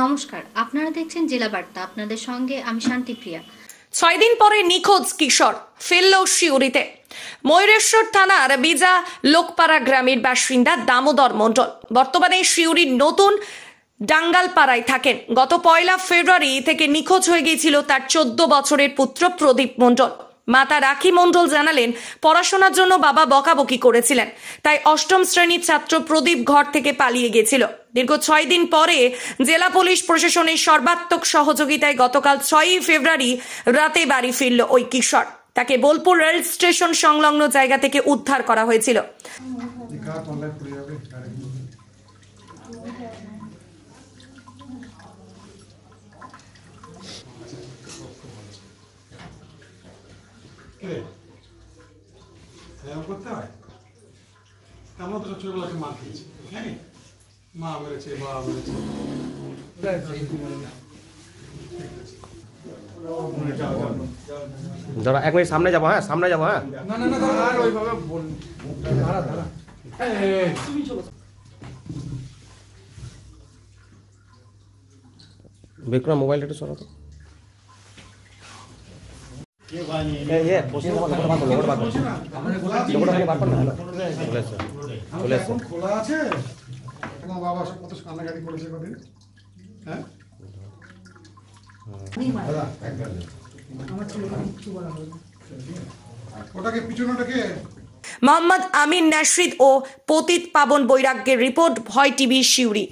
নমস্কার, আপনারা দেখছেন জেলা বার্তা। আপনাদের সঙ্গে আমি শান্তিপ্রিয়া। 6 দিন পরে নিখোঁজ কিশোর ফিরল শিউরিতে। ময়ূরেশ্বর থানার বিজা লোকপাড়া গ্রামের বাসিন্দা দামোদর মণ্ডল বর্তমানে শিউরির নতুন ডাঙ্গালপাড়ায় থাকেন। গত 1 ফেব্রুয়ারি থেকে নিখোঁজ হয়ে গিয়েছিল তার 14 বছরের পুত্র প্রদীপ মণ্ডল। মাতা রাখি মণ্ডল জানালেন, পড়াশোনার জন্য বাবা বকাবকি করেছিলেন, তাই 8ম শ্রেণীর ছাত্র প্রদীপ ঘর থেকে পালিয়ে গিয়েছিল। দীর্ঘ 6 দিন পরে জেলা পুলিশ প্রশাসনের সর্বাত্মক সহযোগিতায় গতকাল 6 ফেব্রুয়ারি রাতে বাড়ি ফিরল ওই কিশোর। তাকে বোলপুর রেল স্টেশন সংলগ্ন জায়গা থেকে উদ্ধার করা হয়েছিল। করতে হয় আমরা তো ছোটবেলাকে মা খেয়েছি, হ্যাঁ মা মেরেছে, বাবা মেরেছে। দাঁড়া, 1 মিনিট সামনে যাবো। হ্যাঁ, সামনে যাবো। হ্যাঁ, না না না, আর ওইভাবে বল। দাঁড়া দাঁড়া, তুমি চলো। বিক্রম, মোবাইলটা একটু সরাও তো। খোলা আছে, তোমার বাবা সব কত কান্নাকাটি করেছে কদিন। হ্যাঁ, ওটাকে পিছনেটাকে মোহাম্মদ আমিন নাশরিদ ও পতিত পাবন বৈরাগ্যের রিপোর্ট, ভয় টিভি, শিউরি।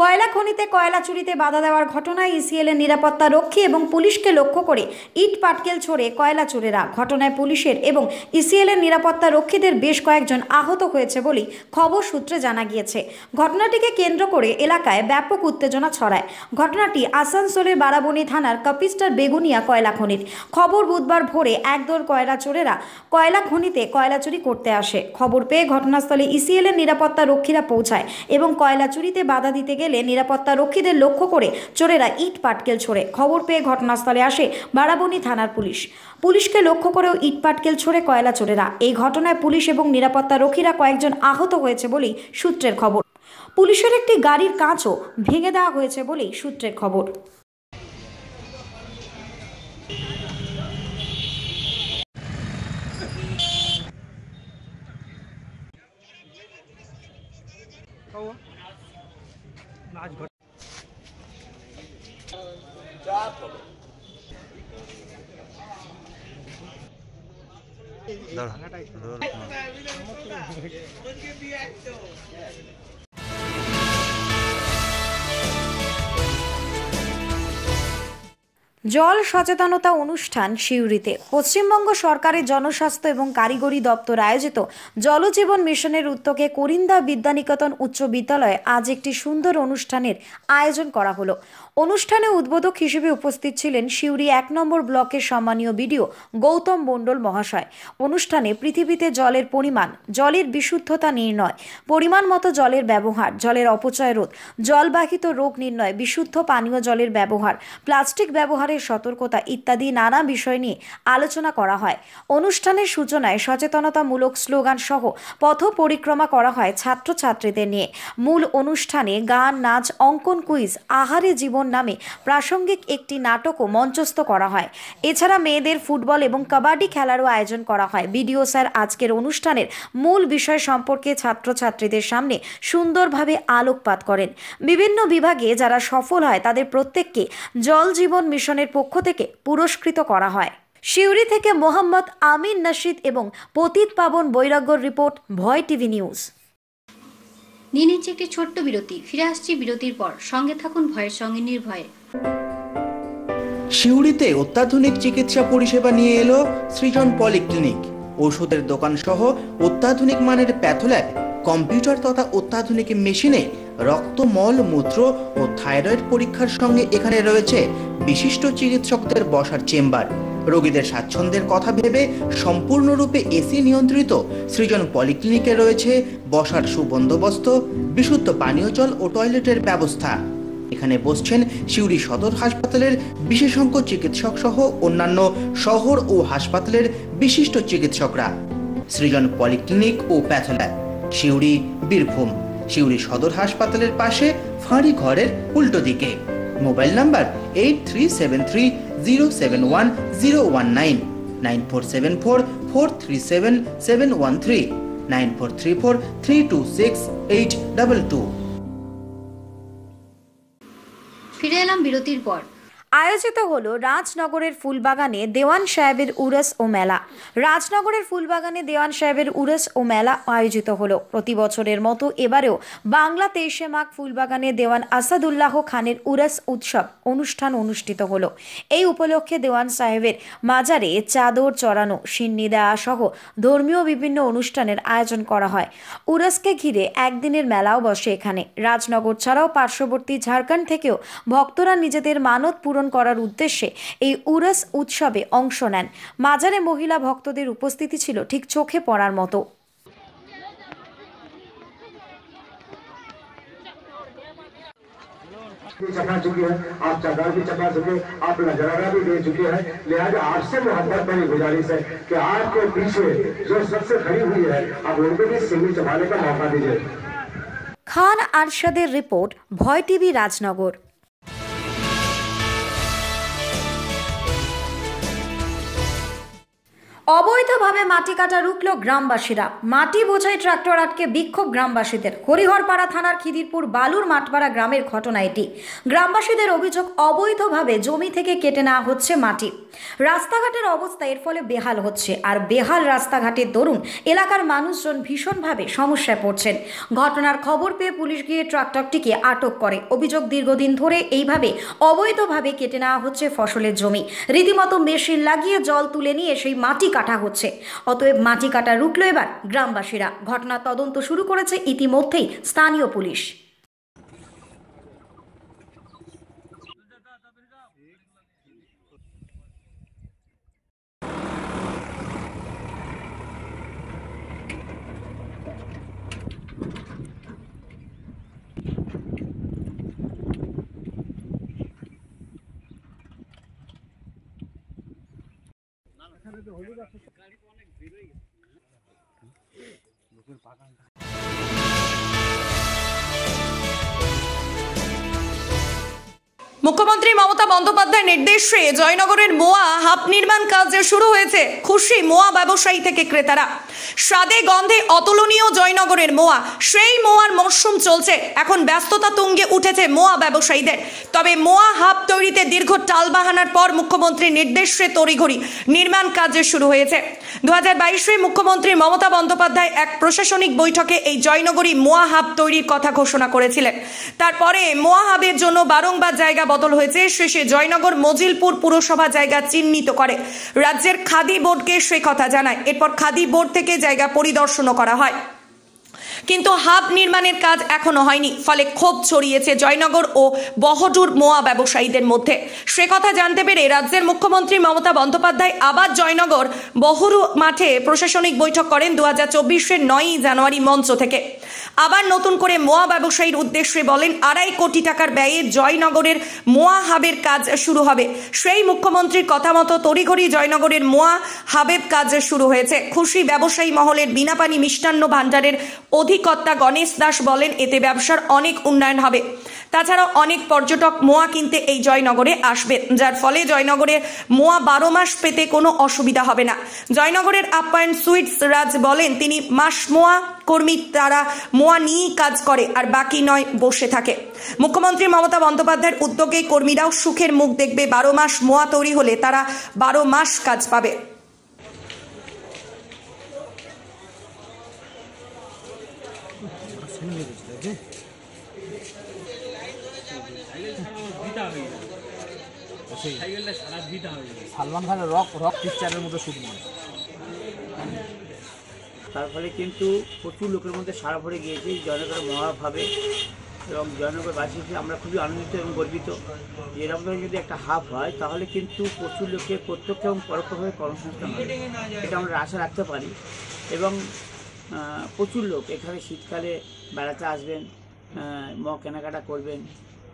কয়লা খনিতে কয়লা চুরিতে বাধা দেওয়ার ঘটনায় ইসিএল এর নিরাপত্তা রক্ষী এবং পুলিশকে লক্ষ্য করে ইট পাটকেল ছোড়ে কয়লা চোরেরা। ঘটনায় পুলিশের এবং ইসিএল এর নিরাপত্তা রক্ষীদের বেশ কয়েকজন আহত হয়েছে বলে খবর সূত্রে জানা গিয়েছে। ঘটনাটিকে কেন্দ্র করে এলাকায় ব্যাপক উত্তেজনা ছড়ায়। ঘটনাটি আসানসোলের বারাবণী থানার কাপিস্টার বেগুনিয়া কয়লা খনির। খবর বুধবার ভোরে একদল কয়লা চোরেরা কয়লা খনিতে কয়লা চুরি করতে আসে। খবর পেয়ে ঘটনাস্থলে ইসিএল এর নিরাপত্তা রক্ষীরা পৌঁছায় এবং কয়লা চুরিতে বাধা দিতে গেলে নিরাপত্তা রক্ষীদের লক্ষ্য করে চোরেরা ইট পাটকেল ছোড়ে। খবর পেয়ে ঘটনাস্থলে আসে বারাবণী থানার পুলিশ। পুলিশকে লক্ষ্য করেও ইট পাটকেল ছোড়ে কয়লা চোরেরা। এই ঘটনায় পুলিশ এবং নিরাপত্তা রক্ষীরা কয়েকজন আহত হয়েছে বলেই সূত্রের খবর। পুলিশের একটি গাড়ির কাঁচও ভেঙে দেওয়া হয়েছে বলেই সূত্রের খবর। জল সচেতনতা অনুষ্ঠান শিউরিতে। পশ্চিমবঙ্গ সরকারের জনস্বাস্থ্য এবং কারিগরি দপ্তর আয়োজিত জলজীবন মিশনের উদ্যোগে করিন্দা বিদ্যানিকেতন উচ্চ বিদ্যালয়ে আজ একটি সুন্দর অনুষ্ঠানের আয়োজন করা হলো। অনুষ্ঠানে উদ্বোধক হিসেবে উপস্থিত ছিলেন শিউরি 1 নম্বর ব্লকের সম্মানীয় বিডিও গৌতম মণ্ডল মহাশয়। অনুষ্ঠানে পৃথিবীতে জলের পরিমাণ, জলের বিশুদ্ধতা নির্ণয়, পরিমাণ মতো জলের ব্যবহার, জলের অপচয় রোধ, জলবাহিত রোগ নির্ণয়, বিশুদ্ধ পানীয় জলের ব্যবহার, প্লাস্টিক ব্যবহারের সতর্কতা ইত্যাদি নানা বিষয় নিয়ে আলোচনা করা হয়। অনুষ্ঠানের সূচনায় সচেতনতামূলক স্লোগান সহ পথ পরিক্রমা করা হয় ছাত্রছাত্রীদের নিয়ে। মূল অনুষ্ঠানে গান, নাচ, অঙ্কন, কুইজ, আহারে জীবন নামে প্রাসঙ্গিক একটি নাটকও মঞ্চস্থ করা হয়। এছাড়া মেয়েদের ফুটবল এবং কাবাডি খেলারও আয়োজন করা হয়। বিডিও স্যার আজকের অনুষ্ঠানের মূল বিষয় সম্পর্কে ছাত্রছাত্রীদের সামনে সুন্দরভাবে আলোকপাত করেন। বিভিন্ন বিভাগে যারা সফল হয় তাদের প্রত্যেককে জল জীবন মিশনের পক্ষ থেকে পুরস্কৃত করা হয়। শিউরি থেকে মোহাম্মদ আমিন নাশরিদ এবং পতিত পাবন বৈরাগ্যর রিপোর্ট, ভয় টিভি নিউজ। নিয়ে নিচ্ছে একটি ছোট্ট বিরতি। ফিরে আসছি বিরতির পর। সঙ্গে থাকুন ভয়ের সঙ্গে নির্ভয়ে। শিউরিতে অত্যাধুনিক চিকিৎসা পরিষেবা নিয়ে এলো সৃজন পলিক্লিনিক। ওষুধের দোকান সহ অত্যাধুনিক মানের প্যাথোল্যাব, কম্পিউটার তথা অত্যাধুনিক মেশিনে রক্ত, মল, মূত্র ও থাইরয়েড পরীক্ষার সঙ্গে এখানে রয়েছে বিশিষ্ট চিকিৎসকদের বসার চেম্বার। রোগীদের স্বাচ্ছন্দ্যের কথা ভেবে সম্পূর্ণরূপে এসি নিয়ন্ত্রিত সৃজন পলিক্লিনিকে রয়েছে বসার সুবন্দোবস্ত, বিশুদ্ধ পানীয় জল ও টয়লেটের ব্যবস্থা। এখানে বসছেন শিউরি সদর হাসপাতালের বিশেষজ্ঞ চিকিৎসক সহ অন্যান্য শহর ও হাসপাতালের বিশিষ্ট চিকিৎসকরা। সৃজন পলিক্লিনিক ও প্যাথোল্যাব সিউড়ি বীরভূম। সিউড়ি সদর হাসপাতালের পাশে ফাঁড়ি ঘরের উল্টো দিকে। Mobile number 8373071019, 9474437713, 9434326822। ফিরে এলাম বিরতির পর। আয়োজিত হলো রাজনগরের ফুলবাগানে দেওয়ান সাহেবের উরস ও মেলা। রাজনগরের ফুলবাগানে দেওয়ান সাহেবের উরস ও মেলা আয়োজিত হলো। প্রতি বছরের মতো এবারেও বাংলা 23শে মাঘ ফুলবাগানে দেওয়ান আসাদুল্লাহ খানের উরস উৎসব অনুষ্ঠান অনুষ্ঠিত হলো। এই উপলক্ষে দেওয়ান সাহেবের মাজারে চাদর চড়ানো, সিন্নি দেওয়া সহ ধর্মীয় বিভিন্ন অনুষ্ঠানের আয়োজন করা হয়। উরসকে ঘিরে একদিনের মেলাও বসে এখানে। রাজনগর ছাড়াও পার্শ্ববর্তী ঝাড়খণ্ড থেকেও ভক্তরা নিজেদের মানত পূরণ করার উদ্দেশ্যে এই উরস উৎসবে অংশ নেন। মাজারে মহিলা ভক্তদের উপস্থিতি ছিল ঠিক চোখে পড়ার মতো। चखा चुकी है, आप चादर भी चखा चुके, आप नजराना भी दे चुके हैं। लिहाजा आपसे मोहब्बत मेरी गुजारिश है कि आपके पीछे जो सबसे खड़ी हुई है, आप उनको भी सिंगल चबाने का मौका दीजिए। খান আরশাদের রিপোর্ট, ভয় টিভি, রাজনগর। অবৈধভাবে মাটি কাটা রুখল গ্রামবাসীরা। মাটি বোঝাই ট্রাক্টর আটকে বিক্ষোভ গ্রামবাসীদের। হরিহরপাড়া থানার খিদিরপুর বালুর মাঠপাড়া গ্রামের ঘটনা এটি। গ্রামবাসীদের অভিযোগ, অবৈধভাবে জমি থেকে কেটে নেওয়া হচ্ছে মাটি। রাস্তাঘাটের অবস্থা এর ফলে বেহাল হচ্ছে, আর বেহাল রাস্তাঘাটের দরুন এলাকার মানুষজন ভীষণভাবে সমস্যায় পড়ছেন। ঘটনার খবর পেয়ে পুলিশ গিয়ে ট্রাক্টরটিকে আটক করে। অভিযোগ, দীর্ঘদিন ধরে এইভাবে অবৈধভাবে কেটে নেওয়া হচ্ছে ফসলের জমি। রীতিমতো মেশিন লাগিয়ে জল তুলে নিয়ে সেই মাটি কাটা হচ্ছে। অতএব মাটি কাটা রুখল এবার গ্রামবাসীরা। ঘটনার তদন্ত শুরু করেছে ইতিমধ্যেই স্থানীয় পুলিশ। মুখ্যমন্ত্রী মমতা বন্দ্যোপাধ্যায়ের নির্দেশে জয়নগরের মোয়া হাব নির্মাণ কাজ শুরু হয়েছে। খুশি মোয়া ব্যবসায়ী থেকে ক্রেতারা। স্বাদে গন্ধে অতুলনীয় জয়নগরের মোয়া। সেই মোয়ার মরশুম চলছে। এখন ব্যস্ততা তুঙ্গে উঠেছে মোয়া ব্যবসায়ীদের। তবে মোয়া হাব তৈরিতে দীর্ঘ টালবাহানার পর মুখ্যমন্ত্রীর নির্দেশে তড়িঘড়ি নির্মাণ কাজ শুরু হয়েছে। 2022-এ মুখ্যমন্ত্রী মমতা বন্দ্যোপাধ্যায় এক প্রশাসনিক বৈঠকে এই জয়নগরী মোয়া হাব তৈরির কথা ঘোষণা করেছিলেন। তারপরে মোয়া হাবের জন্য বারংবার জায়গা বদল হয়েছে। শেষে জয়নগর মজিলপুর পুরসভা জায়গা চিহ্নিত করে রাজ্যের খাদি বোর্ডকে সে কথা জানায়। এরপর খাদি বোর্ড থেকে জায়গা পরিদর্শনও করা হয়, কিন্তু হাব নির্মাণের কাজ এখনো হয়নি। ফলে ক্ষোভ ছড়িয়েছে জয়নগর ও বহডুর মোয়া ব্যবসায়ীদের মধ্যে। সে কথা জানতে পেরে রাজ্যের মুখ্যমন্ত্রী মমতা বন্দ্যোপাধ্যায় আবার জয়নগর বহরু মাঠে প্রশাসনিক বৈঠক করেন 2024-এর 9ই জানুয়ারি মঞ্চ থেকে। আবার নতুন করে মোয়া ব্যবসায়ীর উদ্দেশ্যে বলেন, 2.5 কোটি টাকার ব্যয়ে জয়নগরের মোয়া হাবের কাজ শুরু হবে। সেই মুখ্যমন্ত্রীর কথা মতো তড়িঘড়ি জয়নগরের মোয়া হাবের কাজ শুরু হয়েছে। খুশি ব্যবসায়ী মহলের বিনাপানি মিষ্টান্ন ভাণ্ডারের অধিকর্তা গণেশ দাস বলেন, এতে ব্যবসার অনেক উন্নয়ন হবে। তাছাড়াও অনেক পর্যটক মোয়া কিনতে এই জয়নগরে আসবে, যার ফলে জয়নগরের মোয়া 12 মাস পেতে কোনো অসুবিধা হবে না। জয়নগরের আপ্যায়ন সুইটস রাজ বলেন, তিনি মাস মোয়া কর্মী, তারা মোয়া নিয়েই কাজ করে আর বাকি নয় বসে থাকে। মুখ্যমন্ত্রী মমতা বন্দ্যোপাধ্যায়ের উদ্যোগে কর্মীরাও সুখের মুখ দেখবে। 12 মাস মোয়া তৈরি হলে তারা 12 মাস কাজ পাবে। সালমান খানের রক পিকচারের মতো শুট মনে। তার ফলে কিন্তু প্রচুর লোকের মধ্যে সাড়া পড়ে গিয়েছে জয়নগরের মহাভাবে, এবং জয়নগরবাসী হিসেবে আমরা খুবই আনন্দিত এবং গর্বিত। এরকম ধরনের যদি একটা হাব হয় তাহলে কিন্তু প্রচুর লোকের প্রত্যক্ষ এবং পরোক্ষভাবে কর্মসংস্থান হবে, এটা আমরা আশা রাখতে পারি। এবং প্রচুর লোক এখানে শীতকালে বেড়াতে আসবেন, কেনাকাটা করবেন,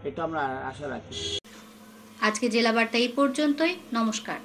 এটা আমরা আশা রাখি। আজকে জেলা বার্তা এই পর্যন্তই। নমস্কার।